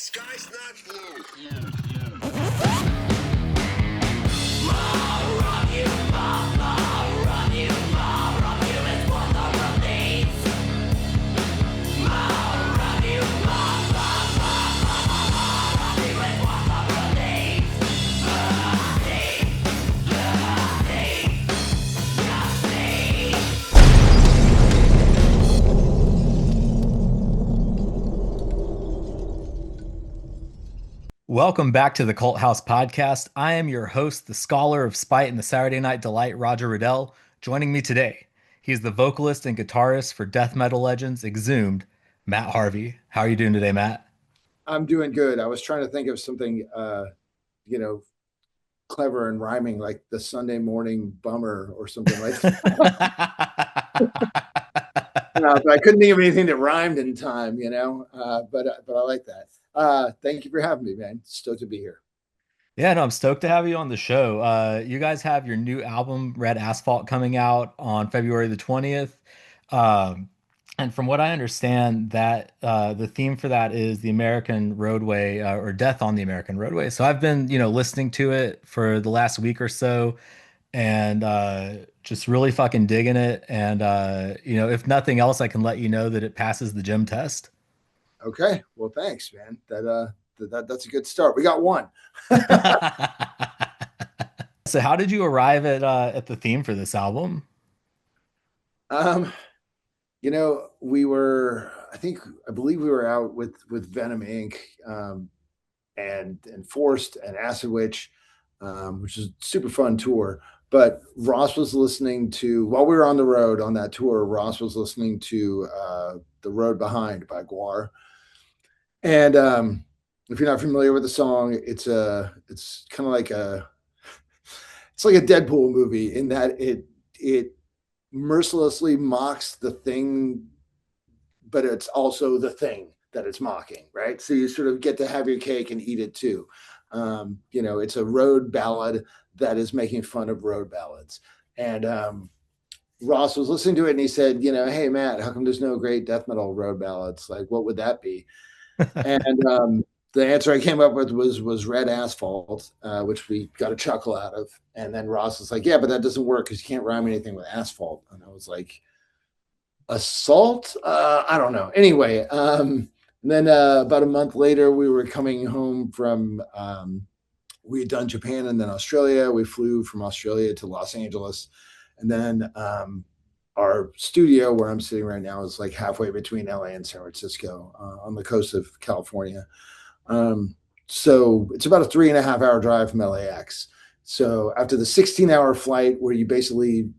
sky's not blue. Welcome back to the Cult House Podcast. I am your host, the Scholar of Spite and the Saturday Night Delight, Roger Riddell. Joining me today, he's the vocalist and guitarist for death metal legends Exhumed, Matt Harvey. How are you doing today, Matt? I'm doing good. I was trying to think of something, clever and rhyming, like the Sunday morning bummer or something like that. But I couldn't think of anything that rhymed in time, but I like that. Thank you for having me, man. Stoked to be here. Yeah, no, I'm stoked to have you on the show. You guys have your new album, Red Asphalt, coming out on February the 20th. And from what I understand, that the theme for that is the American Roadway or Death on the American Roadway. So I've been, listening to it for the last week or so and just really fucking digging it. And, if nothing else, I can let you know that it passes the gym test. Okay. Well, thanks, man. That's a good start. We got one. So how did you arrive at the theme for this album? I believe we were out with Venom Inc. And Forced and Acid Witch, which is a super fun tour. But Ross was listening to, while we were on the road on that tour, Ross was listening to The Road Behind by Guar. And if you're not familiar with the song, it's kind of like it's like a Deadpool movie in that it mercilessly mocks the thing, but it's also the thing that it's mocking, right? So you sort of get to have your cake and eat it too. It's a road ballad that is making fun of road ballads. And Ross was listening to it and he said, hey, Matt, how come there's no great death metal road ballads? Like, what would that be? And the answer I came up with was Red Asphalt, which we got a chuckle out of. And then Ross was like, yeah, but that doesn't work because you can't rhyme anything with asphalt. And I was like, assault? I don't know. Anyway, and then about a month later, we were coming home from, we had done Japan and then Australia. We flew from Australia to Los Angeles. And then our studio where I'm sitting right now is like halfway between LA and San Francisco on the coast of California. So it's about a 3.5 hour drive from LAX. So after the 16-hour flight where you basically,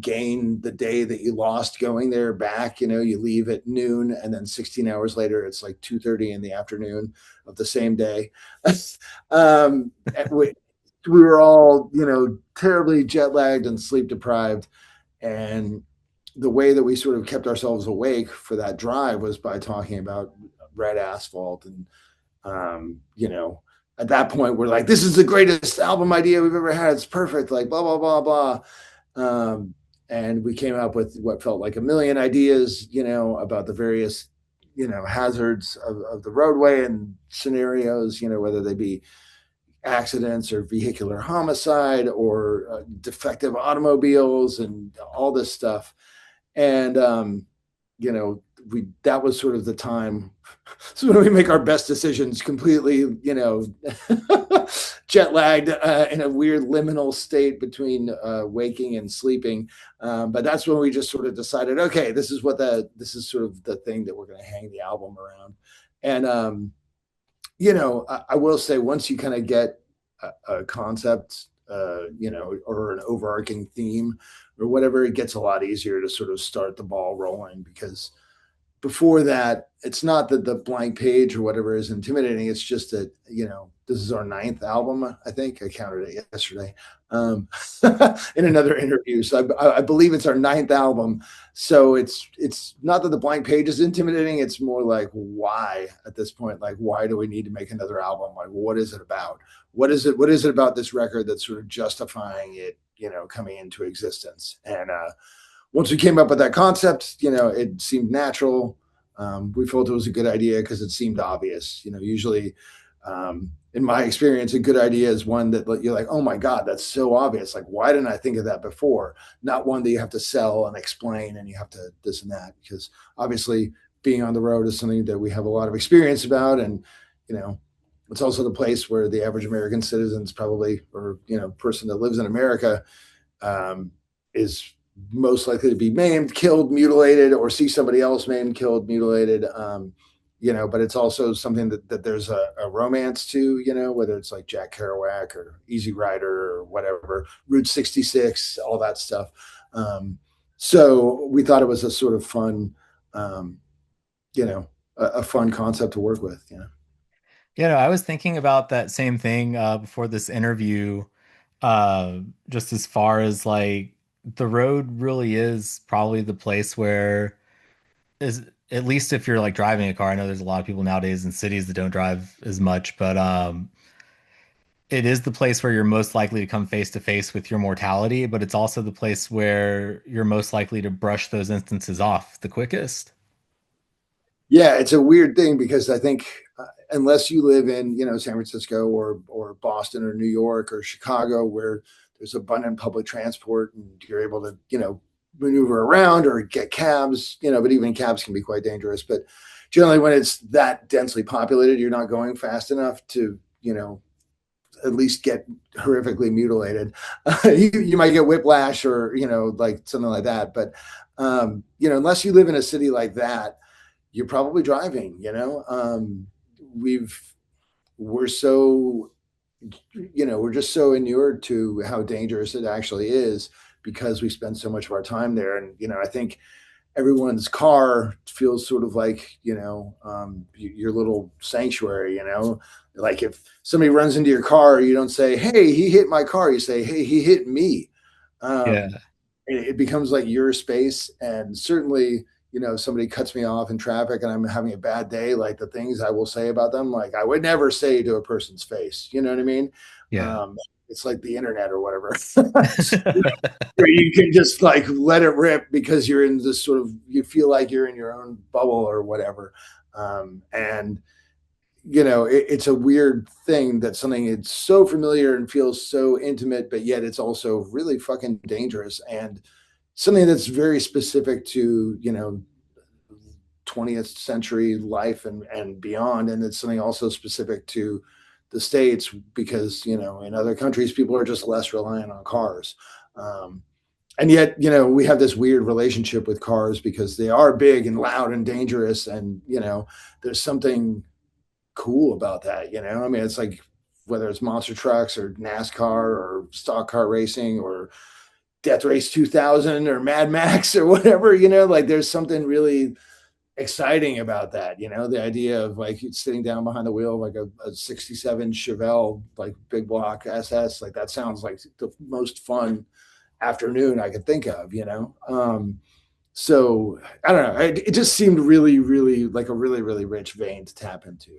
gain the day that you lost going there back, you leave at noon and then 16 hours later, it's like 2:30 in the afternoon of the same day. We were all, terribly jet lagged and sleep deprived. And the way that we sort of kept ourselves awake for that drive was by talking about Red Asphalt. And, at that point, we're like, this is the greatest album idea we've ever had. It's perfect. Like, blah, blah, blah, blah. And we came up with what felt like a million ideas, about the various, hazards of the roadway and scenarios, whether they be accidents or vehicular homicide or defective automobiles and all this stuff. And, that was sort of the time. So when we make our best decisions completely, jet lagged in a weird liminal state between waking and sleeping. But that's when we just sort of decided, okay, this is sort of the thing that we're going to hang the album around. And, I will say once you kind of get a concept, or an overarching theme or whatever, it gets a lot easier to sort of start the ball rolling, because before that, it's not that the blank page or whatever is intimidating. It's just that, this is our 9th album. I think I counted it yesterday in another interview. So I believe it's our 9th album. So it's not that the blank page is intimidating. It's more like, why at this point? Like, why do we need to make another album? Like, what is it about? What is it about this record that's sort of justifying it, coming into existence? And once we came up with that concept, it seemed natural. We felt it was a good idea because it seemed obvious. Usually, in my experience, a good idea is one that you're like, oh my God, that's so obvious. Like, why didn't I think of that before? Not one that you have to sell and explain and you have to this and that. Because obviously, being on the road is something that we have a lot of experience about. And, you know, it's also the place where the average American citizens probably, or, person that lives in America um, is most likely to be maimed, killed, mutilated, or see somebody else maimed, killed, mutilated. But it's also something that there's a romance to, whether it's like Jack Kerouac or Easy Rider or whatever, Route 66, all that stuff. So we thought it was a sort of fun, um, a fun concept to work with. I was thinking about that same thing before this interview, uh, just as far as like the road really is probably the place where is at least if you're like driving a car. I know there's a lot of people nowadays in cities that don't drive as much, but it is the place where you're most likely to come face to face with your mortality, but it's also the place where you're most likely to brush those instances off the quickest. Yeah, it's a weird thing because I think unless you live in San Francisco or Boston or New York or Chicago, where there's abundant public transport and you're able to maneuver around or get cabs, but even cabs can be quite dangerous. But generally, when it's that densely populated, you're not going fast enough to at least get horrifically mutilated. You might get whiplash or like something like that. But unless you live in a city like that, you're probably driving. We're so we're just so inured to how dangerous it actually is because we spend so much of our time there. And I think everyone's car feels sort of like your little sanctuary. Like if somebody runs into your car, you don't say, hey, he hit my car. You say, hey, he hit me. Yeah. It becomes like your space. And certainly, somebody cuts me off in traffic and I'm having a bad day, like the things I will say about them, like I would never say to a person's face. You know what I mean? Yeah. Um, it's like the internet or whatever. Where you can just like let it rip because you're in this sort of, you feel like you're in your own bubble or whatever. And it's a weird thing that something it's so familiar and feels so intimate, but yet it's also really fucking dangerous and something that's very specific to 20th century life and beyond. And it's something also specific to the States because in other countries people are just less reliant on cars. And yet we have this weird relationship with cars because they are big and loud and dangerous, and there's something cool about that. I mean, it's like whether it's monster trucks or NASCAR or stock car racing or Death Race 2000 or Mad Max or whatever, like there's something really exciting about that. The idea of like sitting down behind the wheel of like a 67 Chevelle, like big block SS, like that sounds like the most fun afternoon I could think of. So I don't know. It just seemed really, really like a really, really rich vein to tap into.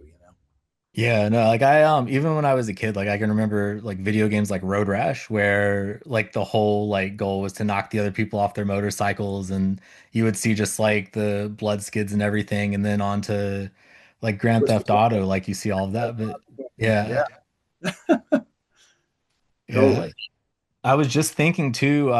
Yeah, no, like I even when I was a kid, like I can remember like video games like Road Rash where like the whole like goal was to knock the other people off their motorcycles, and you would see just like the blood skids and everything, and then on to like Grand Theft Auto, like you see all of that. But yeah, Yeah, yeah. totally. I was just thinking too,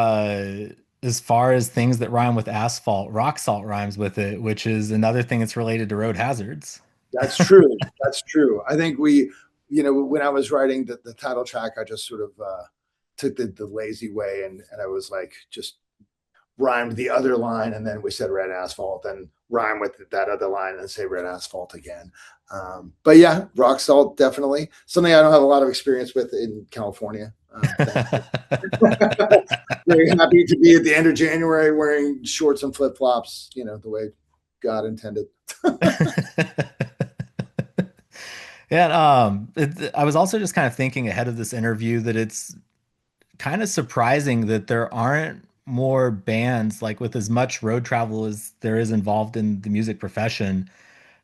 as far as things that rhyme with asphalt, rock salt rhymes with it, which is another thing that's related to road hazards. That's true. That's true. I think when I was writing the title track, I just sort of took the lazy way and I was like, just rhymed the other line. And then we said red asphalt and rhyme with that other line and say red asphalt again. But yeah, rock salt, definitely something I don't have a lot of experience with in California. Very happy to be at the end of January wearing shorts and flip flops, the way God intended. Yeah, I was also just kind of thinking ahead of this interview that it's kind of surprising that there aren't more bands like with as much road travel as there is involved in the music profession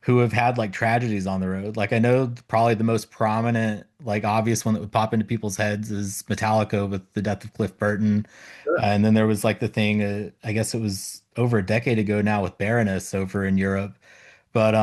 who have had like tragedies on the road. Like I know probably the most prominent, like obvious one that would pop into people's heads is Metallica with the death of Cliff Burton. Sure. And then there was like the thing, I guess it was over a decade ago now with Baroness over in Europe. But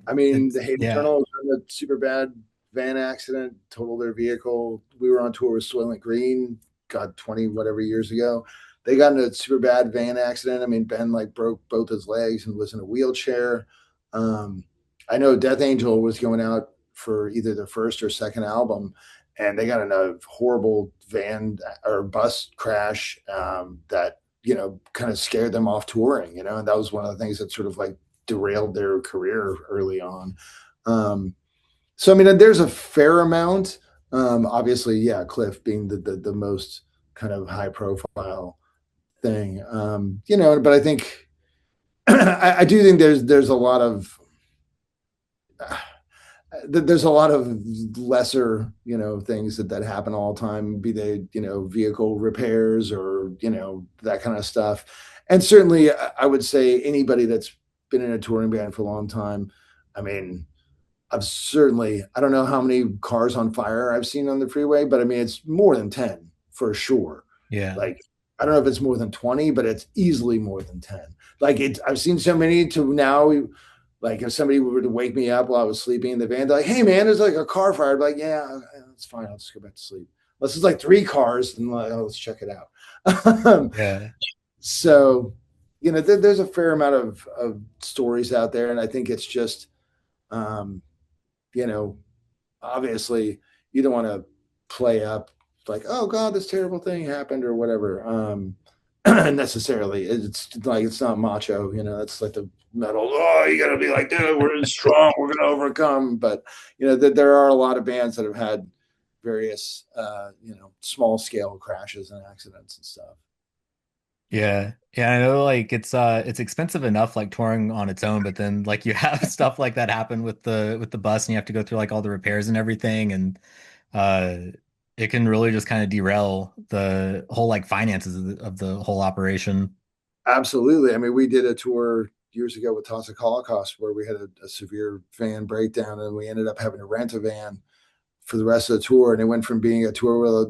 I mean, it's the Hate yeah, Eternal was in a super bad van accident, totaled their vehicle. We were on tour with Soylent Green, God, 20 whatever years ago. They got in a super bad van accident. I mean, Ben like broke both his legs and was in a wheelchair. Um, I know Death Angel was going out for either their first or second album, and they got in a horrible van or bus crash that kind of scared them off touring. And that was one of the things that sort of like derailed their career early on. Um, so I mean, there's a fair amount. Obviously, yeah, Cliff being the most kind of high profile thing. But I think I do think there's a lot of there's a lot of lesser things that happen all the time, be they vehicle repairs or that kind of stuff. And certainly I would say anybody that's been in a touring band for a long time, I mean, I don't know how many cars on fire I've seen on the freeway, but I mean it's more than 10 for sure. yeah, Like I don't know if it's more than 20, but it's easily more than 10. Like I've seen so many to now. Like if somebody were to wake me up while I was sleeping in the van, they're like, "Hey man, there's like a car fire." I'd be like, "Yeah, it's fine. I'll just go back to sleep." Unless it's like three cars, and like, oh, let's check it out. yeah, So, there's a fair amount of stories out there, and I think it's just, um, you know, obviously you don't want to play up like, "Oh God, this terrible thing happened" or whatever. Necessarily, it's like it's not macho. It's like the metal. Oh, you gotta be like, dude, we're strong. We're gonna overcome. But there are a lot of bands that have had various, small scale crashes and accidents and stuff. yeah, yeah. I know, like it's expensive enough like touring on its own, but then like you have stuff like that happen with the bus, and you have to go through like all the repairs and everything, and uh, it can really just kind of derail the whole like finances of the whole operation. Absolutely. I mean, we did a tour years ago with Toxic Holocaust where we had a severe van breakdown, and we ended up having to rent a van for the rest of the tour. And it went from being a tour where,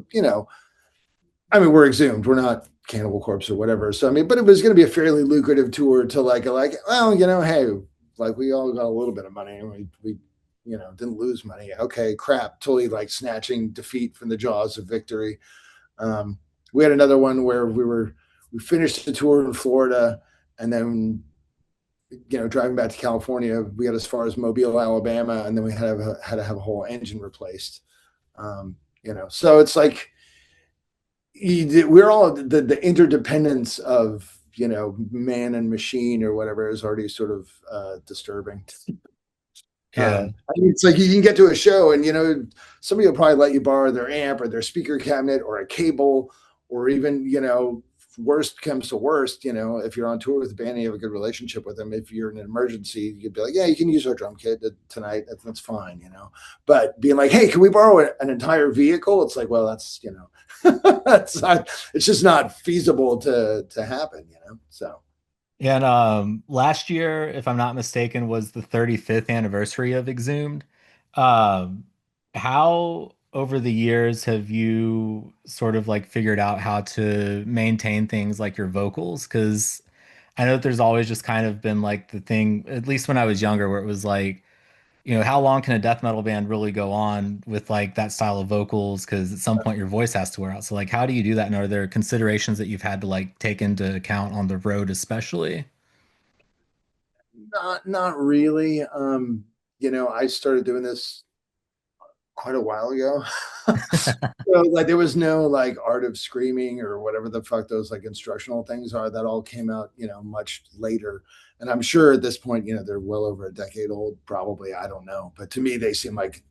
I mean, we're Exhumed, we're not Cannibal Corpse or whatever. So I mean, but it was going to be a fairly lucrative tour to like, well, hey, like we all got a little bit of money, and we didn't lose money. Okay, crap, totally like snatching defeat from the jaws of victory. Um, we had another one where we finished the tour in Florida, and then driving back to California, we got as far as Mobile, Alabama, and then we had to have a whole engine replaced. So it's like we're all the interdependence of man and machine or whatever is already sort of disturbing. Yeah, I mean, it's like you can get to a show and somebody will probably let you borrow their amp or their speaker cabinet or a cable, or even worst comes to worst, if you're on tour with a band and you have a good relationship with them, if you're in an emergency, you could be like, yeah, you can use our drum kit tonight. That's fine. But being like, hey, can we borrow an entire vehicle? It's like, well, that's it's just not feasible to happen. So yeah. And last year, if I'm not mistaken, was the 35th anniversary of Exhumed. Um, how over the years have you sort of like figured out how to maintain things like your vocals? Because I know that there's always just kind of been like the thing, at least when I was younger, where it was like, how long can a death metal band really go on with like that style of vocals? Because at some point your voice has to wear out. So like, how do you do that? And are there considerations that you've had to like take into account on the road, especially? not really. I started doing this quite a while ago. So like there was no like art of screaming or whatever the fuck those like instructional things are. That all came out, much later. And I'm sure at this point, they're well over a decade old, probably. I don't know. But to me, they seem like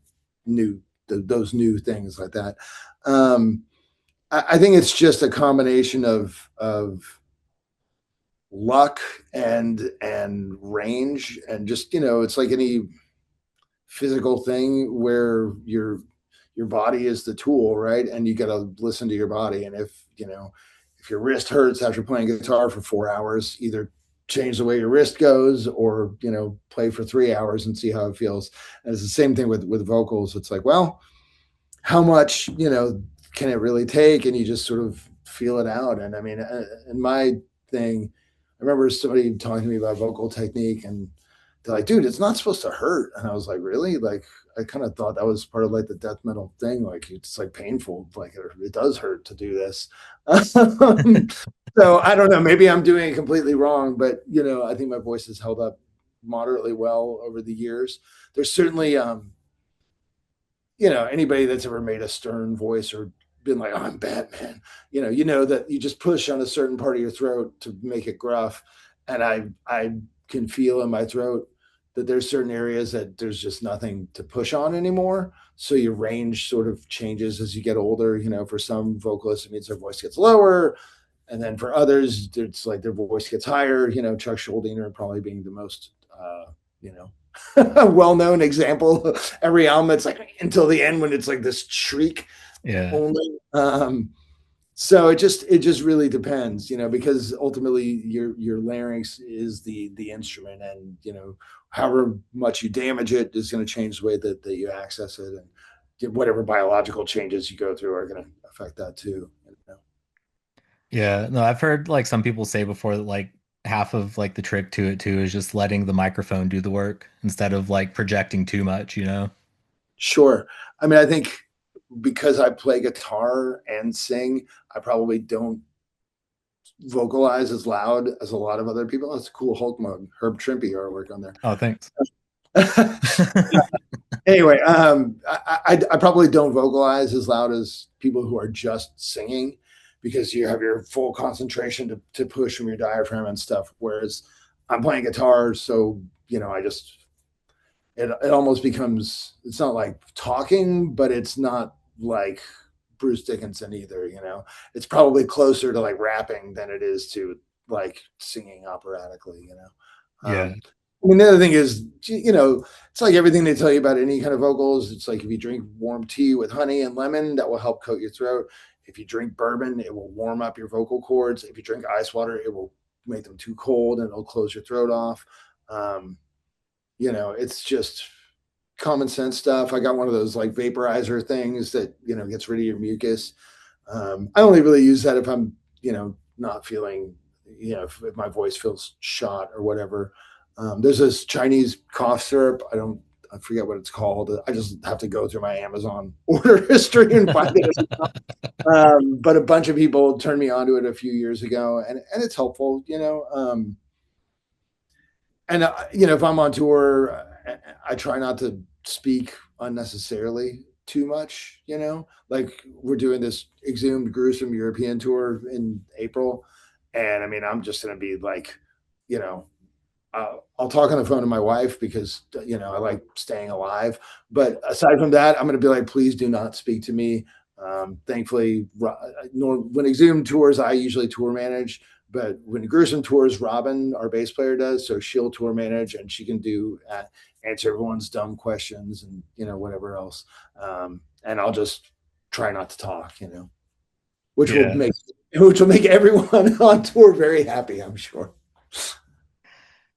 new, those new things like that. Um, I think it's just a combination of luck and range, and just it's like any physical thing where your body is the tool, right? And you got to listen to your body. And if your wrist hurts after playing guitar for 4 hours, either change the way your wrist goes, or play for 3 hours and see how it feels. And it's the same thing with vocals. It's like, well, how much can it really take? And you just sort of feel it out. And I mean, in my thing, I remember somebody talking to me about vocal technique, and they're like, dude, it's not supposed to hurt. And I was like, really? Like, I kind of thought that was part of like the death metal thing. Like, it's like painful. Like, it does hurt to do this. So I don't know. Maybe I'm doing it completely wrong, but I think my voice has held up moderately well over the years. There's certainly, anybody that's ever made a stern voice or been like, oh, I'm Batman, that you just push on a certain part of your throat to make it gruff. And I can feel in my throat that there's certain areas that there's just nothing to push on anymore. So your range sort of changes as you get older. For some vocalists, it means their voice gets lower. And then for others, it's like their voice gets higher. Chuck Schuldiner probably being the most, well-known example. Every album, it's like until the end when it's like this shriek Yeah. only. So it just really depends, because ultimately your larynx is the instrument, and however much you damage it is going to change the way that you access it, and whatever biological changes you go through are going to affect that too. Yeah, no, I've heard like some people say before that like half of like the trick to it too is just letting the microphone do the work instead of like projecting too much, you know? Sure. I mean, I think because I play guitar and sing, I probably don't vocalize as loud as a lot of other people. That's a cool Hulk mug, Herb Trimpe artwork on there. Oh, thanks. Anyway, I probably don't vocalize as loud as people who are just singing, because you have your full concentration to push from your diaphragm and stuff. Whereas I'm playing guitar, so I just it almost becomes, it's not like talking, but it's not like Bruce Dickinson either. It's probably closer to like rapping than it is to like singing operatically. Yeah. I mean, the other thing is, it's like everything they tell you about any kind of vocals. It's like if you drink warm tea with honey and lemon, that will help coat your throat. If you drink bourbon, it will warm up your vocal cords. If you drink ice water, it will make them too cold and it'll close your throat off. It's just common sense stuff. I got one of those like vaporizer things that, gets rid of your mucus. I only really use that if I'm, not feeling, if my voice feels shot or whatever. There's this Chinese cough syrup. I forget what it's called. I just have to go through my Amazon order history and find it. But a bunch of people turned me onto it a few years ago, and it's helpful, and if I'm on tour, I try not to speak unnecessarily too much. Like we're doing this Exhumed Gruesome European tour in April, and I mean, I'm just going to be like, I'll talk on the phone to my wife because I like staying alive. But aside from that, I'm going to be like, please do not speak to me. Thankfully, when Exhumed tours, I usually tour manage. But when Gruesome tours, Robin, our bass player, does. So she'll tour manage, and she can answer everyone's dumb questions and whatever else. And I'll just try not to talk, which will Yeah. make everyone on tour very happy, I'm sure.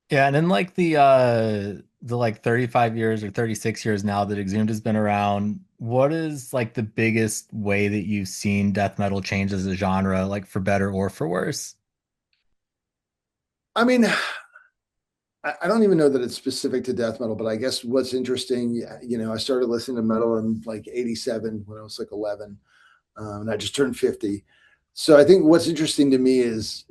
Yeah, and in like the like 35 years or 36 years now that Exhumed has been around, what is like the biggest way that you've seen death metal change as a genre, like for better or for worse? I mean, I don't even know that it's specific to death metal, but I guess what's interesting, I started listening to metal in like 87 when I was like 11, and I just turned 50. So I think what's interesting to me is,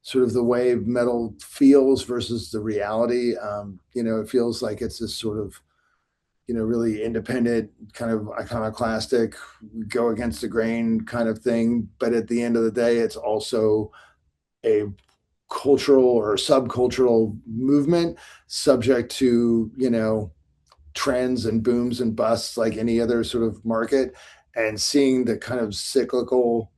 sort of the way metal feels versus the reality. It feels like it's this sort of, really independent, kind of iconoclastic, go against the grain kind of thing. But at the end of the day, it's also a cultural or subcultural movement subject to, trends and booms and busts like any other sort of market. And seeing the kind of cyclical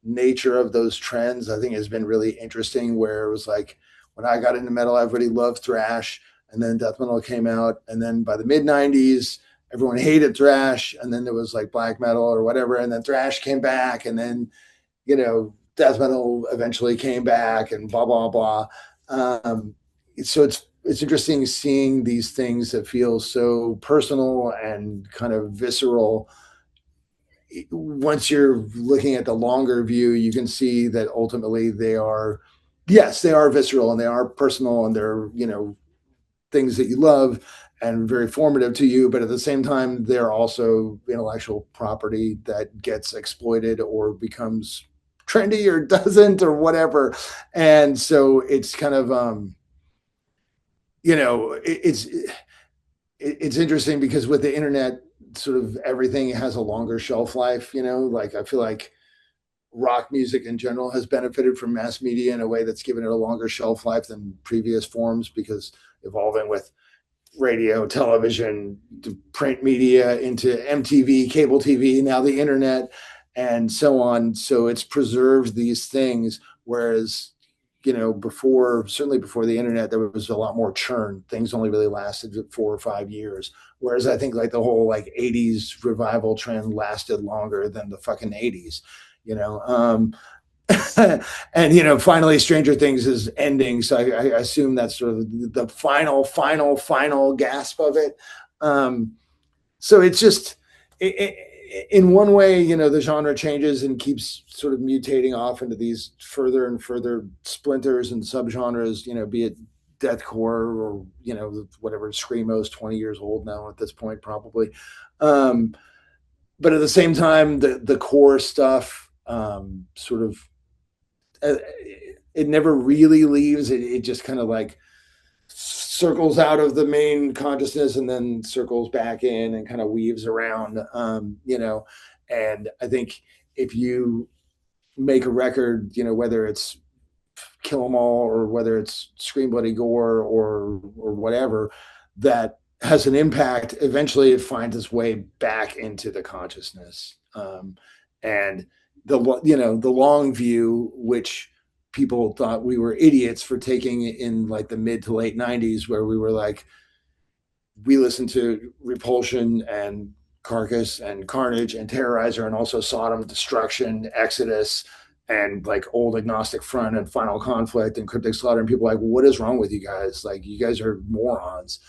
nature of those trends, I think has been really interesting, where it was like when I got into metal, everybody loved thrash, and then death metal came out, and then by the mid 90s everyone hated thrash, and then there was like black metal or whatever, and then thrash came back, and then death metal eventually came back, and blah blah blah. So it's interesting seeing these things that feel so personal and kind of visceral. Once you're looking at the longer view, you can see that ultimately they are yes, they are visceral and they are personal and they're, things that you love and very formative to you, but at the same time, they're also intellectual property that gets exploited or becomes trendy or doesn't or whatever. And so it's kind of, it's interesting because with the internet, sort of everything has a longer shelf life. Like I feel like rock music in general has benefited from mass media in a way that's given it a longer shelf life than previous forms because evolving with radio, television, print media into MTV, cable TV, now the internet, and so on. So it's preserved these things. Whereas, certainly before the internet, there was a lot more churn. Things only really lasted 4 or 5 years. Whereas I think like the whole like 80s revival trend lasted longer than the fucking 80s, you know. And finally Stranger Things is ending, so I assume that's sort of the final gasp of it. So it's just in one way, the genre changes and keeps sort of mutating off into these further and further splinters and subgenres, be it deathcore or whatever. Screamo's 20 years old now at this point probably. But at the same time, the core stuff sort of it never really leaves. It just kind of like circles out of the main consciousness and then circles back in and kind of weaves around. And I think if you make a record, whether it's Kill 'Em All or whether it's Scream Bloody Gore or whatever, that has an impact, eventually it finds its way back into the consciousness. And the long view, which people thought we were idiots for taking in like the mid to late 90s, where we were like, we listened to Repulsion and Carcass and Carnage and Terrorizer and also Sodom, Destruction, Exodus, and like Old Agnostic Front and Final Conflict and Cryptic Slaughter. And people were like, what is wrong with you guys? Like, you guys are morons.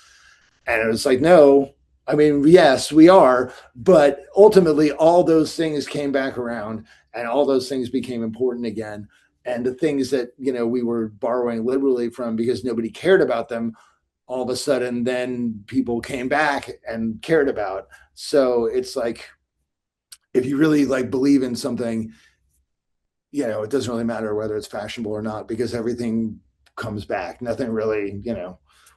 And it was like, no, I mean, yes, we are. But ultimately, all those things came back around and all those things became important again. And the things that, we were borrowing liberally from because nobody cared about them, all of a sudden, then people came back and cared about. So it's like, if you really like believe in something, it doesn't really matter whether it's fashionable or not, because everything comes back. Nothing really,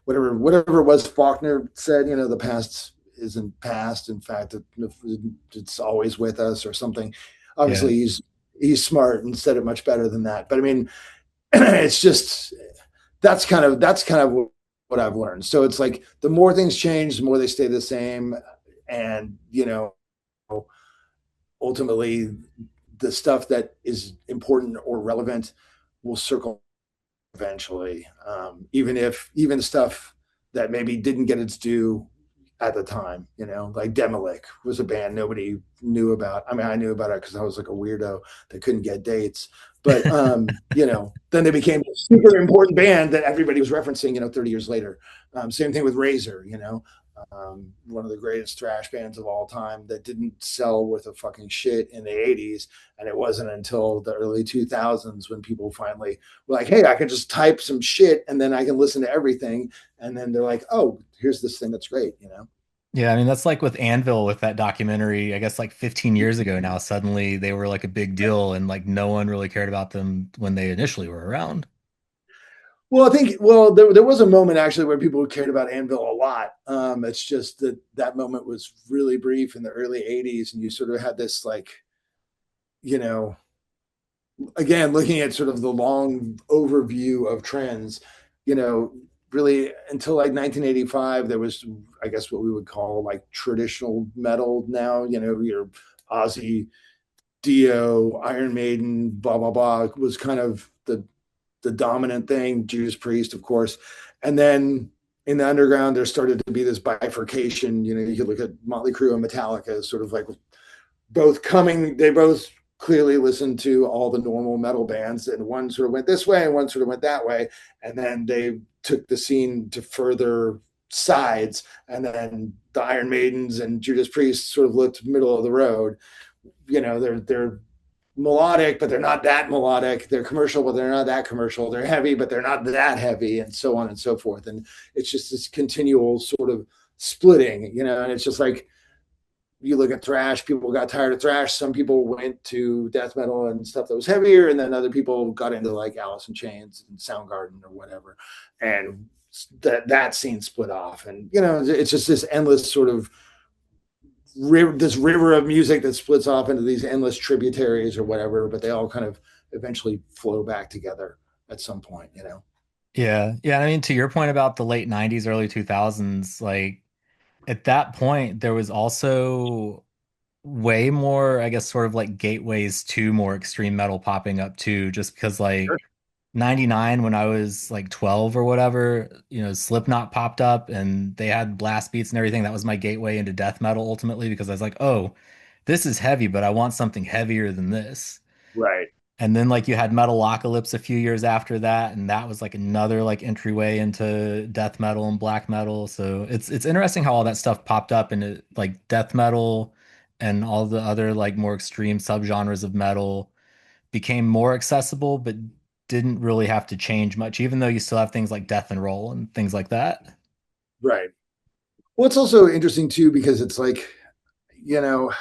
whatever it was Faulkner said, the past isn't past. In fact, it's always with us or something. Obviously, Yeah. he's smart and said it much better than that. But I mean, it's just that's kind of what I've learned. So it's like the more things change, the more they stay the same, and ultimately, the stuff that is important or relevant will circle eventually, even stuff that maybe didn't get its due at the time, like Demolick was a band nobody knew about. I mean, I knew about it because I was like a weirdo that couldn't get dates. But then they became a super important band that everybody was referencing, 30 years later. Same thing with Razor, one of the greatest thrash bands of all time that didn't sell worth a fucking shit in the 80s. And it wasn't until the early 2000s when people finally were like, hey, I can just type some shit and then I can listen to everything. And then they're like, oh, here's this thing that's great, Yeah, I mean that's like with Anvil with that documentary, I guess like 15 years ago now. Suddenly they were like a big deal and like no one really cared about them when they initially were around. Well, I think there was a moment actually where people cared about Anvil a lot. It's just that moment was really brief in the early 80s, and you sort of had this like, again, looking at sort of the long overview of trends, really until like 1985, there was, I guess, what we would call like traditional metal now, your Ozzy, Dio, Iron Maiden, blah, blah, blah, was kind of the dominant thing, Judas Priest, of course. And then in the underground, there started to be this bifurcation. You could look at Motley Crue and Metallica as sort of like they both clearly listened to all the normal metal bands, and one sort of went this way and one sort of went that way. And then they took the scene to further sides. And then the Iron Maidens and Judas Priest sort of looked middle of the road. They're melodic, but they're not that melodic. They're commercial, but they're not that commercial. They're heavy, but they're not that heavy, and so on and so forth. And it's just this continual sort of splitting, and it's just like you look at thrash, people got tired of thrash. Some people went to death metal and stuff that was heavier, and then other people got into like Alice in Chains and Soundgarden or whatever. And that scene split off. And it's just this endless sort of this river of music that splits off into these endless tributaries or whatever, but they all kind of eventually flow back together at some point. Yeah. Yeah. I mean, to your point about the late 90s, early 2000s, like at that point, there was also way more, I guess, sort of like gateways to more extreme metal popping up too, just because Sure. like 99, when I was like 12 or whatever, Slipknot popped up and they had blast beats and everything. That was my gateway into death metal ultimately because I was like, oh, this is heavy, but I want something heavier than this. Right. And then like you had Metalocalypse a few years after that, and that was like another like entryway into death metal and black metal. So it's interesting how all that stuff popped up and it like death metal and all the other like more extreme subgenres of metal became more accessible, but didn't really have to change much, even though you still have things like death and roll and things like that. Right. Well, it's also interesting too because it's like, you know,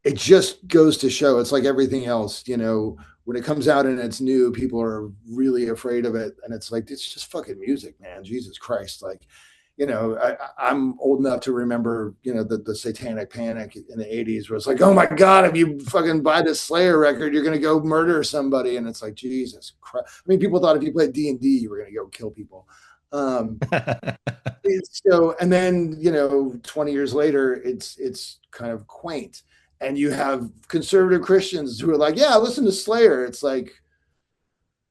it just goes to show it's like everything else, when it comes out and it's new, people are really afraid of it. And it's like, it's just fucking music, man. Jesus Christ. Like, I'm old enough to remember, the satanic panic in the 80s where it's like, oh my God, if you fucking buy this Slayer record, you're going to go murder somebody. And it's like, Jesus Christ. I mean, people thought if you played D&D, you were going to go kill people. Um, so, and then, 20 years later, it's kind of quaint. And you have conservative Christians who are like, yeah, listen to Slayer. It's like,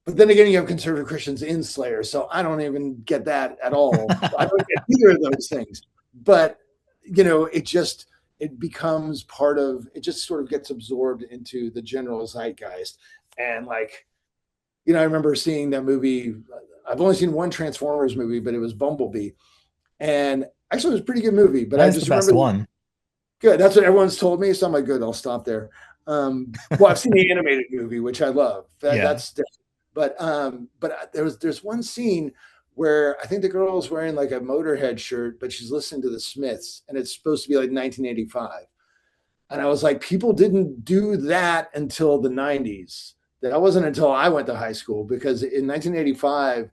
but then again, you have conservative Christians in Slayer. So I don't even get that at all. I don't get either of those things. But, it becomes part of, it just sort of gets absorbed into the general zeitgeist. And like, I remember seeing that movie. I've only seen one Transformers movie, but it was Bumblebee. And actually, it was a pretty good movie. But I That's the just best remember, one. good. That's what everyone's told me. So I'm like, good. I'll stop there. Well, I've seen the animated movie, which I love. Yeah. That's different. But there's one scene where I think the girl is wearing like a Motorhead shirt, but she's listening to the Smiths, and it's supposed to be like 1985. And I was like, people didn't do that until the 90s. That wasn't until I went to high school, because in 1985,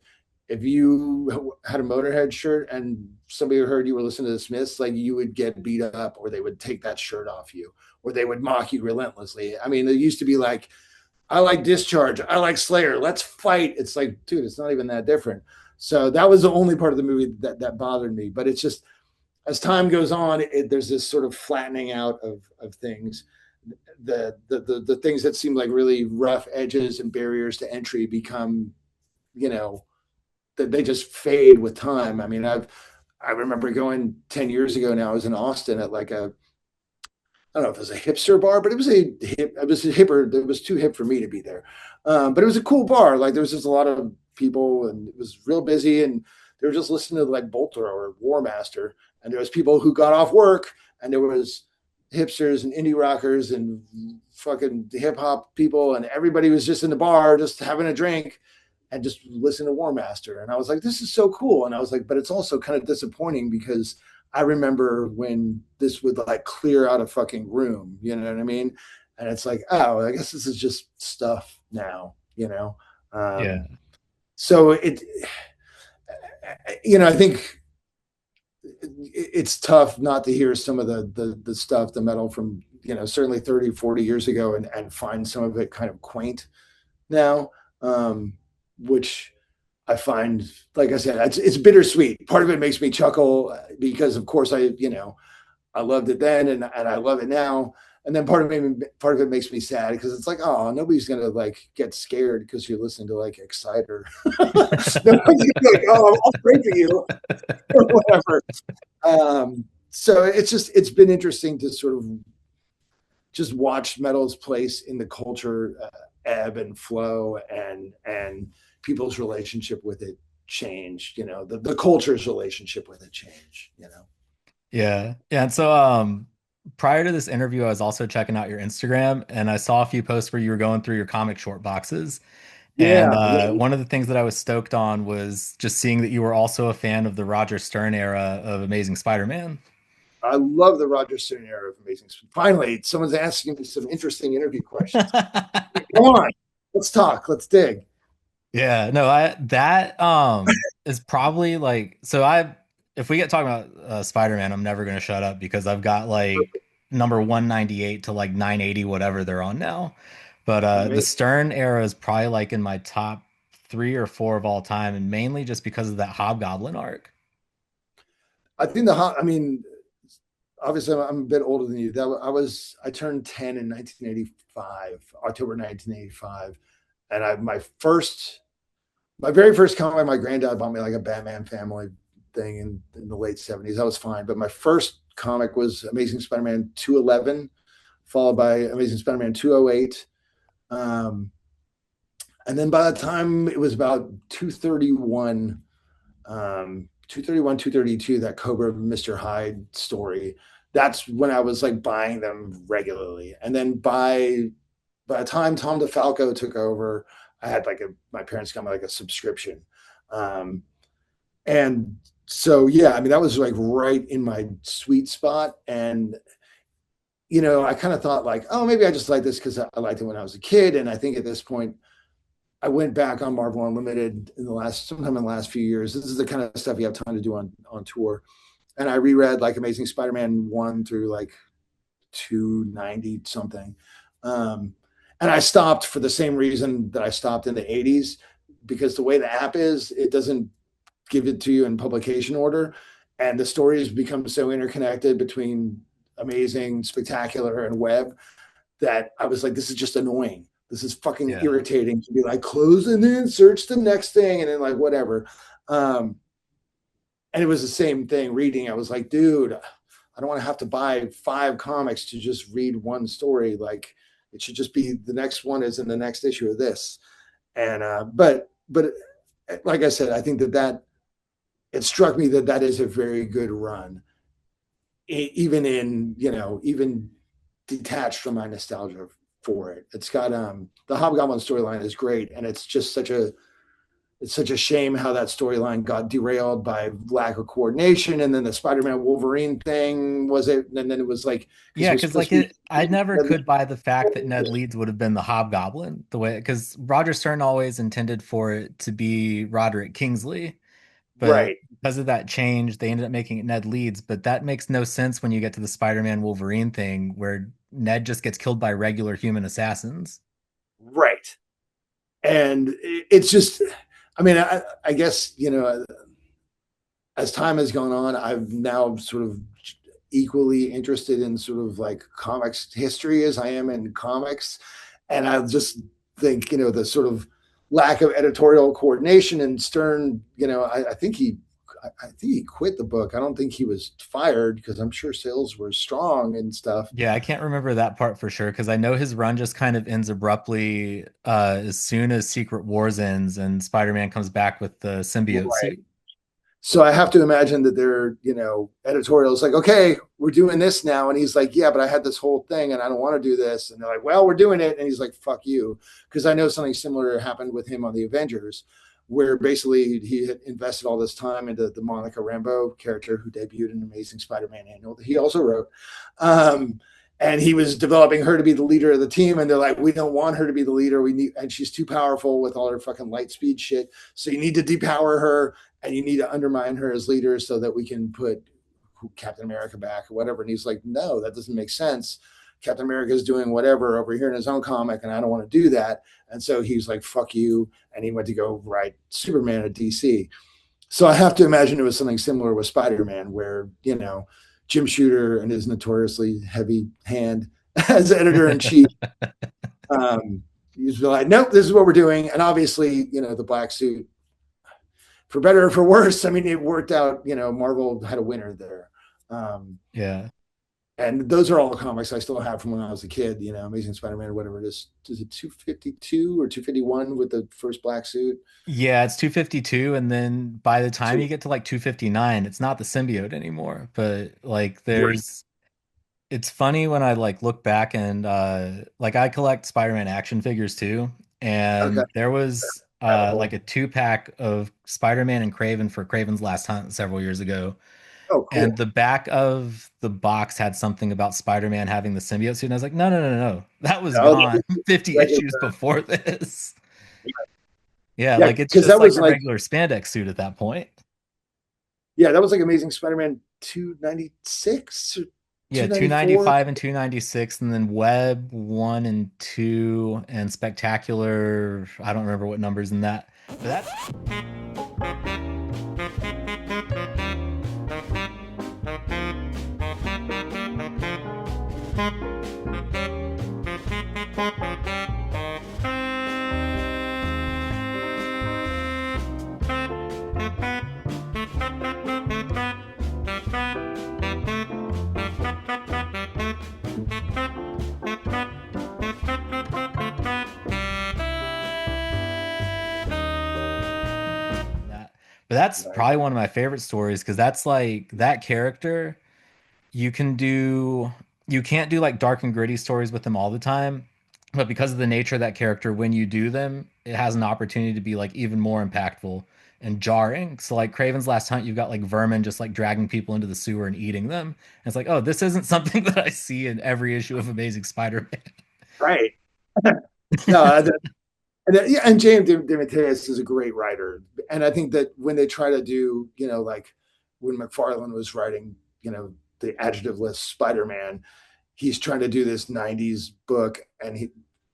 if you had a Motorhead shirt and somebody heard you were listening to the Smiths, like you would get beat up, or they would take that shirt off you, or they would mock you relentlessly. I mean, it used to be like, I like Discharge, I like Slayer, let's fight. It's like, dude, it's not even that different. So that was the only part of the movie that bothered me. But it's just, as time goes on, there's this sort of flattening out of things. The things that seem like really rough edges and barriers to entry become, that they just fade with time. I mean, I remember going 10 years ago now. I was in Austin at like I don't know if it was a hipster bar, but it was hipper. It was too hip for me to be there. But it was a cool bar. Like there was just a lot of people, and it was real busy, and they were just listening to like Bolter or War Master. And there was people who got off work, and there was hipsters and indie rockers and fucking hip hop people, and everybody was just in the bar, just having a drink and just listen to War Master. And I was like, this is so cool. And I was like, but it's also kind of disappointing because I remember when this would like clear out a fucking room, you know what I mean? And it's like, oh, I guess this is just stuff now. Yeah. So I think it's tough not to hear some of the stuff, the metal from, certainly 30, 40 years ago, and find some of it kind of quaint now, which I find, like I said, it's bittersweet. Part of it makes me chuckle because, of course, I loved it then, and I love it now. And then part of it makes me sad because it's like, oh, nobody's gonna like get scared because you're listening to like Exciter. Nobody's gonna be like, oh, I'll pray for you or whatever. So it's been interesting to sort of just watch metal's place in the culture ebb and flow, and people's relationship with it change. The culture's relationship with it change. Yeah. Yeah. And so prior to this interview, I was also checking out your Instagram and I saw a few posts where you were going through your comic short boxes. And Yeah, yeah. one of the things that I was stoked on was just seeing that you were also a fan of the Roger Stern era of Amazing Spider-Man. I love the Roger Stern era of Amazing. Finally, someone's asking me some interesting interview questions. Come on, let's talk. Let's dig. Yeah, no, I that is probably like so I if we get talking about Spider-Man, I'm never gonna shut up because I've got like number 198 to like 980 whatever they're on now. But the Amazing. Stern era is probably like in my top three or four of all time, and mainly just because of that Hobgoblin arc. I think I mean, obviously, I'm a bit older than you. I turned 10 in 1985, October 1985, and my very first comic, my granddad bought me like a Batman family thing in the late 70s. That was fine, but my first comic was Amazing Spider-Man 211, followed by Amazing Spider-Man 208. Um, and then by the time it was about 231, 231, 232, that Cobra Mr. Hyde story, that's when I was like buying them regularly. And then by the time Tom DeFalco took over, I had my parents got me like a subscription. Um, and so, yeah, I mean, that was like right in my sweet spot. And, I kind of thought like, oh, maybe I just like this because I liked it when I was a kid. And I think at this point, I went back on Marvel Unlimited sometime in the last few years. This is the kind of stuff you have time to do on tour. And I reread like Amazing Spider-Man 1 through like 290 something. Um, and I stopped for the same reason that I stopped in the 80s, because the way the app is, it doesn't give it to you in publication order. And the stories become so interconnected between Amazing, Spectacular, and Web that I was like, this is just annoying. This is fucking Yeah. irritating to be like, close and then search the next thing and then like whatever. Um, and it was the same thing reading. I was like, dude, I don't want to have to buy 5 comics to just read one story. Like it should just be the next one is in the next issue of this. And but like I said, I think that it struck me that that is a very good run, even even detached from my nostalgia for it. It's got the Hobgoblin storyline is great, and it's such a shame how that storyline got derailed by lack of coordination. And then the Spider-Man Wolverine thing was it, and then it was like because it Yeah, was because supposed like to I never be could buy the fact that Ned Leeds would have been the Hobgoblin the way because Roger Stern always intended for it to be Roderick Kingsley. But right, because of that change, they ended up making it Ned Leeds. But that makes no sense when you get to the Spider-Man Wolverine thing, where Ned just gets killed by regular human assassins. right, and it's just, I mean, I guess as time has gone on, I've now sort of equally interested in sort of like comics history as I am in comics. And I just think, the sort of lack of editorial coordination and Stern, I think he quit the book. I don't think he was fired because I'm sure sales were strong and stuff. Yeah, I can't remember that part for sure because I know his run just kind of ends abruptly as soon as Secret Wars ends and Spider-Man comes back with the symbiote Right. suit. So I have to imagine that they're, editorials like, okay, we're doing this now. And he's like, yeah, but I had this whole thing and I don't want to do this. And they're like, well, we're doing it. And he's like, fuck you. Because I know something similar happened with him on the Avengers, where basically he had invested all this time into the Monica Rambeau character who debuted in Amazing Spider-Man annual that he also wrote. And he was developing her to be the leader of the team. And they're like, we don't want her to be the leader. And she's too powerful with all her fucking light speed shit. So you need to depower her and you need to undermine her as leader so that we can put Captain America back or whatever. And he's like, no, that doesn't make sense. Captain America is doing whatever over here in his own comic, and I don't want to do that. And so he's like, fuck you. And he went to go write Superman at DC. So I have to imagine it was something similar with Spider-Man, where, Jim Shooter and his notoriously heavy hand as editor in chief, he's like, nope, this is what we're doing. And obviously, the black suit, for better or for worse, I mean, it worked out. Marvel had a winner there. Yeah. And those are all the comics I still have from when I was a kid. Amazing Spider-Man, or whatever it is it 252 or 251 with the first black suit? Yeah, it's 252, and then by the time Two. you get to like 259, it's not the symbiote anymore. But like Right. it's funny when I like look back and like I collect Spider-Man action figures too, Okay. and there was Rabbit like hole. a two-pack of Spider-Man and Craven for Craven's Last Hunt several years ago. Oh, And cool. the back of the box had something about Spider-Man having the symbiote suit. And I was like, no, no, no, no. That was Oh, gone 50 regular. issues before this. Yeah, Yeah, like it's because just that like was a like, regular spandex suit at that point. yeah, that was like Amazing Spider-Man 296 or Yeah, 294. 295 and 296, and then Web 1 and 2, and Spectacular. I don't remember what numbers in that. But that's that. But that's Right. probably one of my favorite stories because that's like that character. You can do you can't do like dark and gritty stories with them all the time, but because of the nature of that character, when you do them, it has an opportunity to be like even more impactful and jarring. So like Craven's Last Hunt, you've got like vermin just like dragging people into the sewer and eating them. And it's like, oh, this isn't something that I see in every issue of Amazing Spider-Man. Right. No, yeah, and James DeMatteis is a great writer, and I think that when they try to do, like when McFarlane was writing, the adjectiveless Spider-Man, he's trying to do this '90s book, and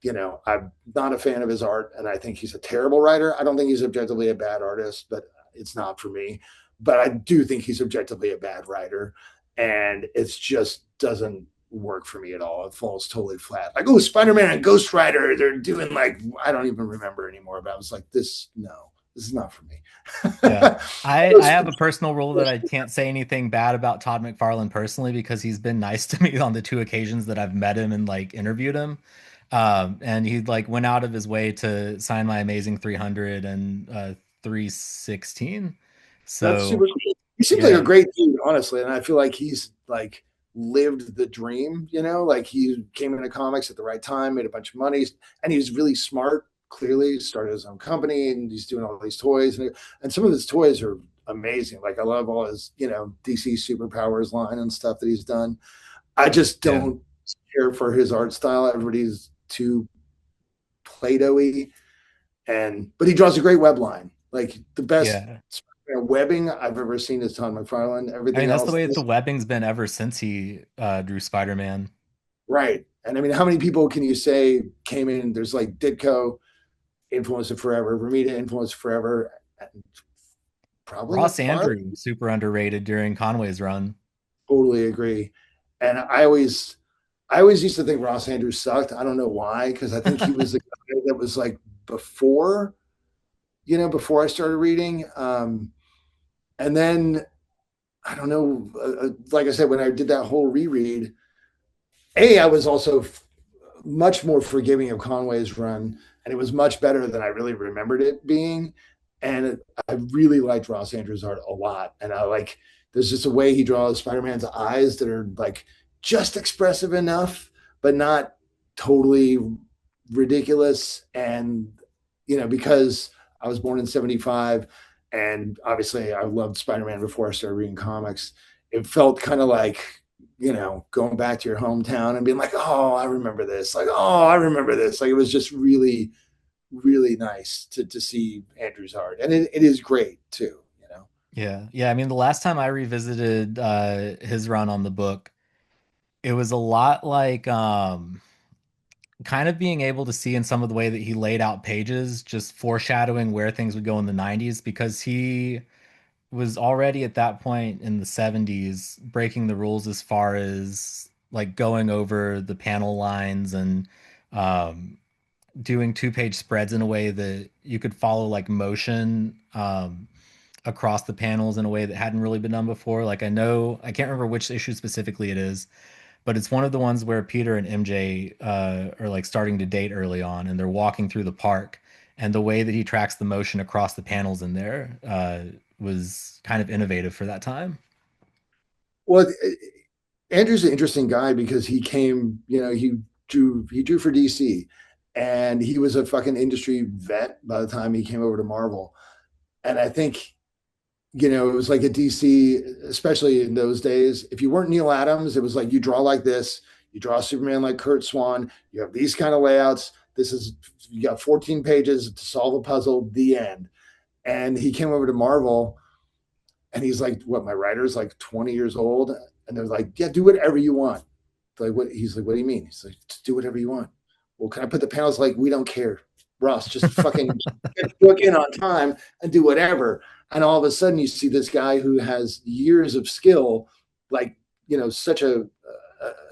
I'm not a fan of his art, and I think he's a terrible writer. I don't think he's objectively a bad artist, but it's not for me. But I do think he's objectively a bad writer, and it's just doesn't work for me at all. It falls totally flat. Like, oh, Spider-Man and Ghost Rider, they're doing like I don't even remember anymore. But I was like, this is not for Yeah. me. I have a personal rule that I can't say anything bad about Todd McFarlane personally because he's been nice to me on the two occasions that I've met him and like interviewed him. And he like went out of his way to sign my Amazing 300 and 316. That's So, super cool. He seems like a yeah. great dude, honestly, and I feel like he's like lived the dream. Like he came into comics at the right time, made a bunch of money, and he's really smart. Clearly, started his own company, and he's doing all these toys, and some of his toys are amazing. Like I love all his DC superpowers line and stuff that he's done. I just Yeah. don't care for his art style. Everybody's too Play-Doh-y, but he draws a great web line. Like the best Yeah. webbing I've ever seen is Todd McFarlane. I Everything mean, that's the else, way the webbing's been ever since he drew Spider-Man. right? And I mean, how many people can you say came in? There's like Ditko influenced it forever, Ramita influenced forever, probably Ross McFarlane. Andrew, super underrated during Conway's run. Totally agree. And I always used to think Ross Andrews sucked. I don't know why, because I think he was the guy that was like before, before I started reading. And then I don't know, like I said, when I did that whole reread, I was also much more forgiving of Conway's run, and it was much better than I really remembered it being. And I really liked Ross Andrews' art a lot, and I like. There's just a way he draws Spider-Man's eyes that are like just expressive enough, but not totally ridiculous. And because I was born in '75, and obviously I loved Spider-Man before I started reading comics, it felt kind of like going back to your hometown and being like, oh, I remember this. Like, oh, I remember this. Like, it was just really, really nice to see Andrew's art. And it is great too. Yeah. Yeah. I mean, the last time I revisited his run on the book, it was a lot like kind of being able to see in some of the way that he laid out pages, just foreshadowing where things would go in the 90s because he was already at that point in the 70s breaking the rules as far as like going over the panel lines and um doing two-page spreads in a way that you could follow like motion across the panels in a way that hadn't really been done before. Like I know I can't remember which issue specifically it is, but it's one of the ones where Peter and MJ are like starting to date early on, and they're walking through the park, and the way that he tracks the motion across the panels in there was kind of innovative for that time. Well, Andrew's an interesting guy because he came, he drew for DC, and he was a fucking industry vet by the time he came over to Marvel. And I think, it was like a DC, especially in those days. If you weren't Neil Adams, it was like you draw like this, you draw Superman like Kurt Swan, you have these kind of layouts. You got 14 pages to solve a puzzle, the end. And he came over to Marvel, and he's like, what, my writer's like 20 years old? And they're like, yeah, do whatever you want. Like, what? He's like, what do you mean? He's like, just do whatever you want. Well, can I put the panels? Like, we don't care. Ross, just fucking book in on time and do whatever. And all of a sudden you see this guy who has years of skill, like, such a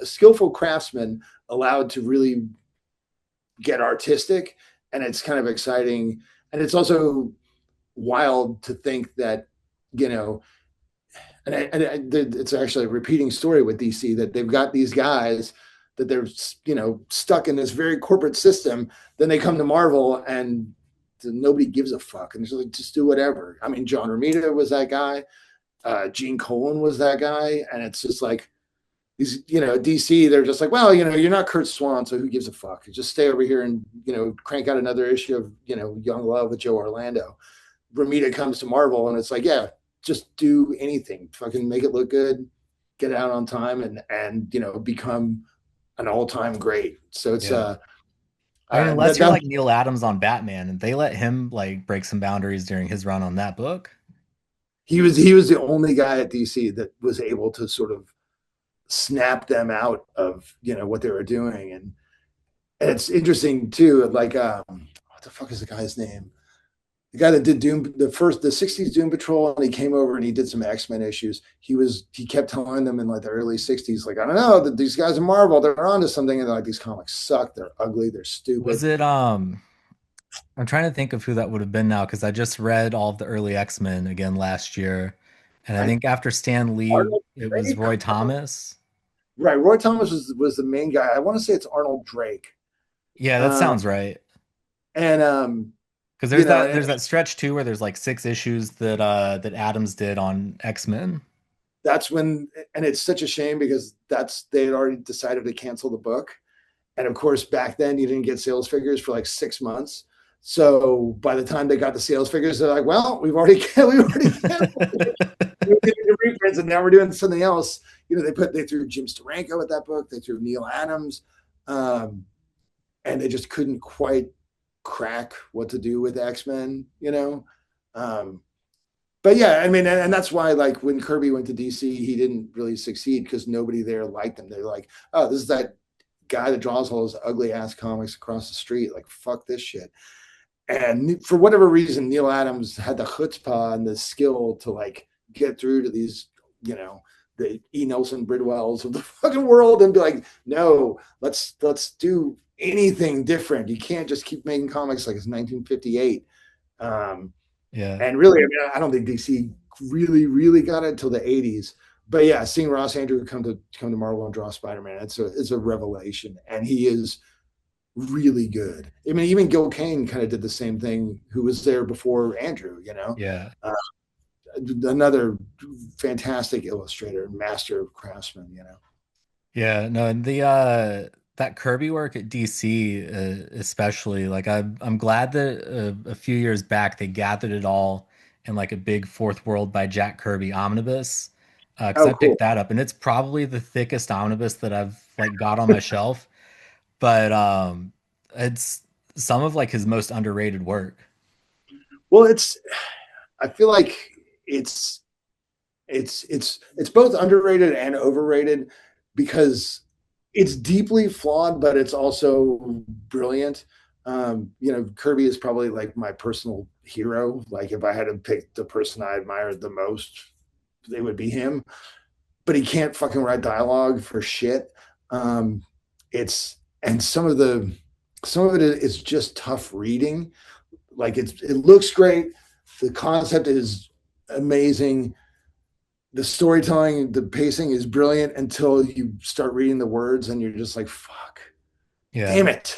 skillful craftsman, allowed to really get artistic. And it's kind of exciting. And it's also wild to think that, it's actually a repeating story with DC, that they've got these guys that they're, stuck in this very corporate system. Then they come to Marvel and nobody gives a fuck. And it's like, just do whatever. I mean, John Romita was that guy. Gene Colan was that guy. And it's just like, these, DC, they're just like, well, you're not Kurt Swan, so who gives a fuck? Just stay over here and, crank out another issue of, Young Love with Joe Orlando. Romita comes to Marvel and it's like, yeah, just do anything, fucking make it look good, get out on time, and become an all-time great. So it's Yeah. I mean, unless you're like Neil Adams on Batman, and they let him like break some boundaries during his run on that book. He was the only guy at DC that was able to sort of snap them out of what they were doing. And it's interesting too, like what the fuck is the guy's name? The guy that did Doom, the 60s Doom Patrol, and he came over and he did some X-Men issues. He kept telling them in like the early 60s, like, I don't know, that these guys in Marvel, they're onto something. And they're like, these comics suck, they're ugly, they're stupid. Was it I'm trying to think of who that would have been now, because I just read all of the early X-Men again last year. And I think after Stan Lee, it was Roy Thomas. Right. Roy Thomas was the main guy. I want to say it's Arnold Drake. Yeah, that sounds right. And because there's that stretch too where there's like 6 issues that Adams did on X-Men. That's when, and it's such a shame because they had already decided to cancel the book. And of course, back then you didn't get sales figures for like 6 months. So by the time they got the sales figures, they're like, well, we've already canceled the reprints, and now we're doing something else. They threw Jim Steranko at that book. They threw Neil Adams, and they just couldn't quite crack what to do with X-Men, but yeah, I mean, and that's why, like, when Kirby went to DC, he didn't really succeed because nobody there liked him. They're like, oh, this is that guy that draws all those ugly ass comics across the street. Like, fuck this shit. And for whatever reason, Neil Adams had the chutzpah and the skill to like get through to these, the E. Nelson Bridwells of the fucking world and be like, no, let's do anything different. You can't just keep making comics like it's 1958. Yeah. And really, I mean, I don't think DC really, really got it until the 80s. But yeah, seeing Ross Andru come to Marvel and draw Spider-Man, it's a revelation. And he is really good. I mean, even Gil Kane kind of did the same thing, who was there before Andrew, Yeah. Another fantastic illustrator, master craftsman, Yeah, no, and the that Kirby work at DC, especially, like I'm glad that a few years back they gathered it all in like a big Fourth World by Jack Kirby omnibus. Because I cool. picked that up, and it's probably the thickest omnibus that I've like got on my shelf. But it's some of like his most underrated work. Well, I feel like it's both underrated and overrated because it's deeply flawed, but it's also brilliant. Kirby is probably like my personal hero. Like, if I had to pick the person I admired the most, it would be him. But he can't fucking write dialogue for shit. And some of it is just tough reading. Like, it looks great. The concept is amazing. The storytelling, the pacing is brilliant until you start reading the words and you're just like, fuck, damn it.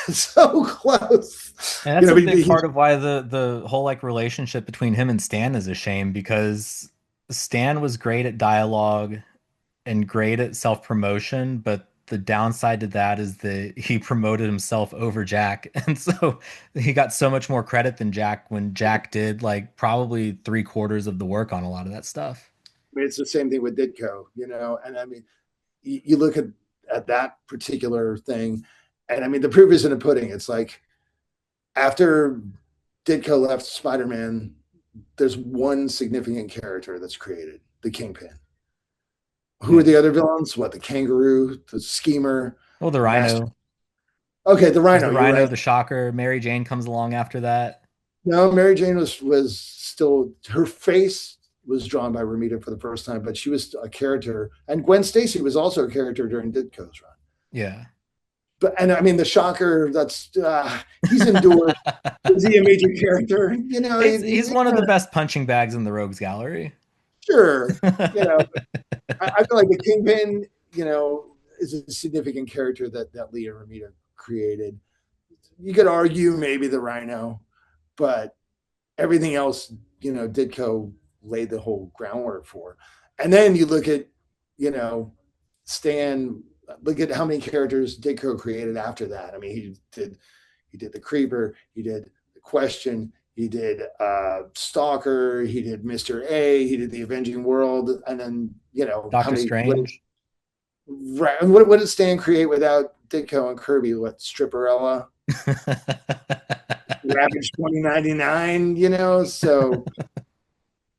So close. And that's a big part of why the whole like relationship between him and Stan is a shame, because Stan was great at dialogue and great at self-promotion, but the downside to that is that he promoted himself over Jack. And so he got so much more credit than Jack when Jack did like probably three-quarters of the work on a lot of that stuff. I mean, it's the same thing with Ditko, and I mean, you look at that particular thing, and I mean, the proof is in the pudding. It's like after Ditko left Spider-Man, there's one significant character that's created, the Kingpin. Who Yeah. are the other villains? What, the Kangaroo, the Schemer, Well, the the Master? Rhino. Okay, the There's Rhino. the You're Rhino, right. the Shocker. Mary Jane comes along after that. No, Mary Jane was still, her face was drawn by Ramita for the first time, but she was a character, and Gwen Stacy was also a character during Ditko's run. Yeah. But and I mean the Shocker, that's he's endured. Is he a major character? He's one of the best punching bags in the Rogues Gallery. Sure. I feel like the Kingpin, is a significant character that Lee and Ramita created. You could argue maybe the Rhino, but everything else, Ditko laid the whole groundwork for. And then you look at, Stan, look at how many characters Ditko created after that. I mean, he did the Creeper, he did the Question, he did Stalker, he did Mr. A, he did the Avenging World, and then, Doctor Strange. Right. And what did Stan create without Ditko and Kirby? What, Stripperella? Ravage 2099, so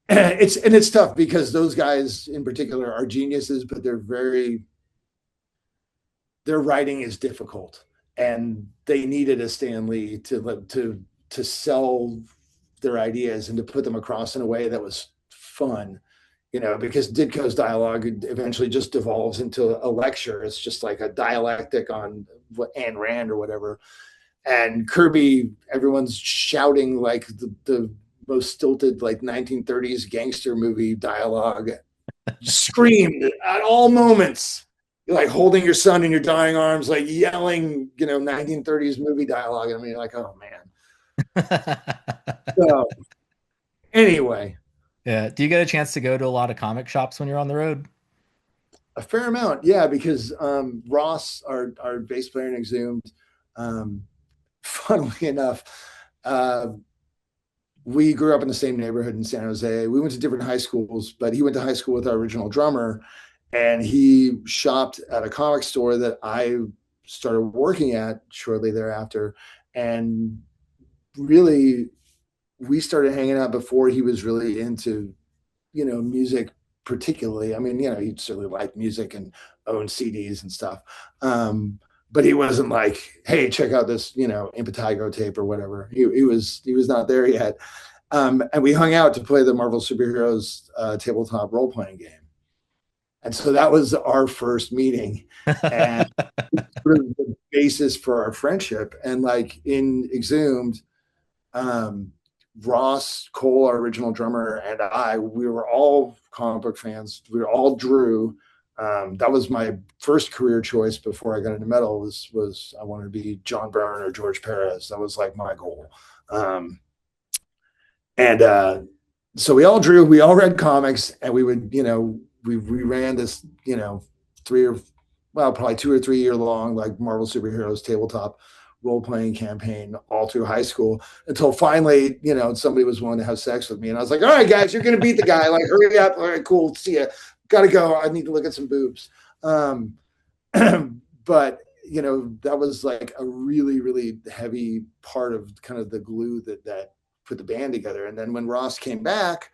it's tough because those guys in particular are geniuses, but their writing is difficult, and they needed a Stan Lee to sell their ideas and to put them across in a way that was fun, because Ditko's dialogue eventually just devolves into a lecture. It's just like a dialectic on what Ayn Rand or whatever. And Kirby, everyone's shouting like the most stilted like 1930s gangster movie dialogue, screamed at all moments. You're like holding your son in your dying arms, like yelling, 1930s movie dialogue. I mean, you're like, oh man. So anyway. Yeah. Do you get a chance to go to a lot of comic shops when you're on the road? A fair amount, yeah, because Ross, our bass player in Exhumed, funnily enough, we grew up in the same neighborhood in San Jose. We went to different high schools, but he went to high school with our original drummer, and he shopped at a comic store that I started working at shortly thereafter. And really, we started hanging out before he was really into, music particularly. I mean, he certainly liked music and owned CDs and stuff. But he wasn't like, hey, check out this, Impetigo tape or whatever. He was not there yet. And we hung out to play the Marvel Superheroes tabletop role-playing game. And so that was our first meeting, and sort of the basis for our friendship. And like in Exhumed, Ross, Cole, our original drummer, and we were all comic book fans. We were all drew. That was my first career choice before I got into metal was I wanted to be John Byrne or George Perez. That was like my goal. So we all drew, we all read comics, and we would, we ran this, probably 2 or 3 year long, like Marvel Superheroes tabletop role-playing campaign all through high school until finally, somebody was willing to have sex with me. And I was like, all right, guys, you're going to beat the guy. Like, hurry up. All right, cool. See ya. Got to go. I need to look at some boobs. But, that was like a really, really heavy part of kind of the glue that put the band together. And then when Ross came back,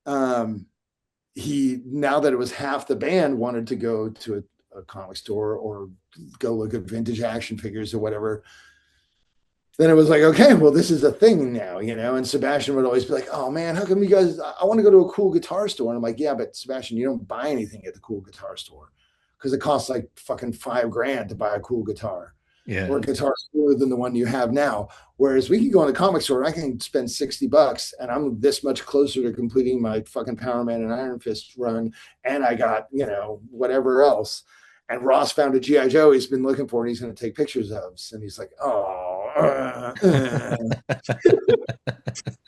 now that it was half the band, wanted to go to a comic store or go look at vintage action figures or whatever. Then it was like, okay, well, this is a thing now, and Sebastian would always be like, oh man, how come you guys, I want to go to a cool guitar store. And I'm like, yeah, but Sebastian, you don't buy anything at the cool guitar store because it costs like fucking $5,000 to buy a cool guitar. Yeah. Or a guitar cooler than the one you have now. Whereas we can go in the comic store and I can spend $60 and I'm this much closer to completing my fucking Power Man and Iron Fist run. And I got, whatever else. And Ross found a G.I. Joe he's been looking for and he's going to take pictures of. And he's like, oh,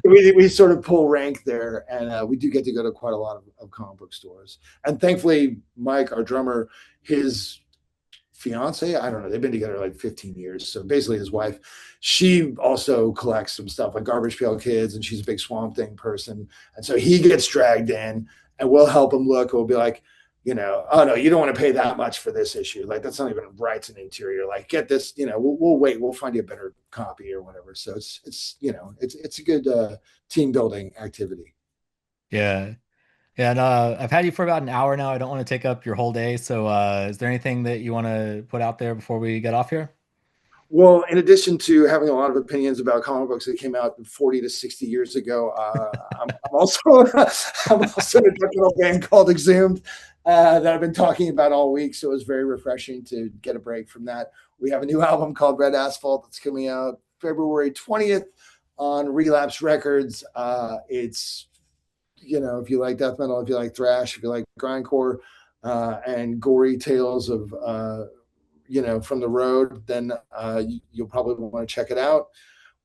we sort of pull rank there, and we do get to go to quite a lot of comic book stores. And thankfully, Mike, our drummer, his fiance, I don't know, they've been together like 15 years. So basically, his wife, she also collects some stuff like Garbage Pail Kids, and she's a big Swamp Thing person. And so he gets dragged in, and we'll help him look. We'll be like, oh no, you don't want to pay that much for this issue. Like that's not even rights and interior. Like get this, we'll wait. We'll find you a better copy or whatever. So it's a good team building activity. Yeah. Yeah, and I've had you for about an hour now. I don't want to take up your whole day. So, is there anything that you want to put out there before we get off here? Well, in addition to having a lot of opinions about comic books that came out 40 to 60 years ago, I'm also I'm also in a little band called Exhumed that I've been talking about all week. So it was very refreshing to get a break from that. We have a new album called Red Asphalt that's coming out February 20th on Relapse Records. It's if you like death metal, if you like thrash, if you like grindcore and gory tales of from the road, then you'll probably want to check it out.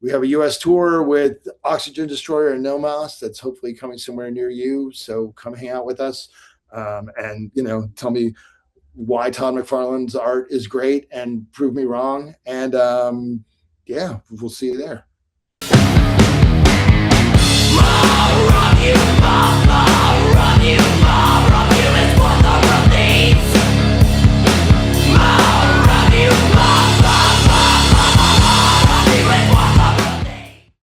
We have a U.S. tour with Oxygen Destroyer and Nomos that's hopefully coming somewhere near you. So come hang out with us and tell me why Todd McFarlane's art is great and prove me wrong. And yeah, we'll see you there.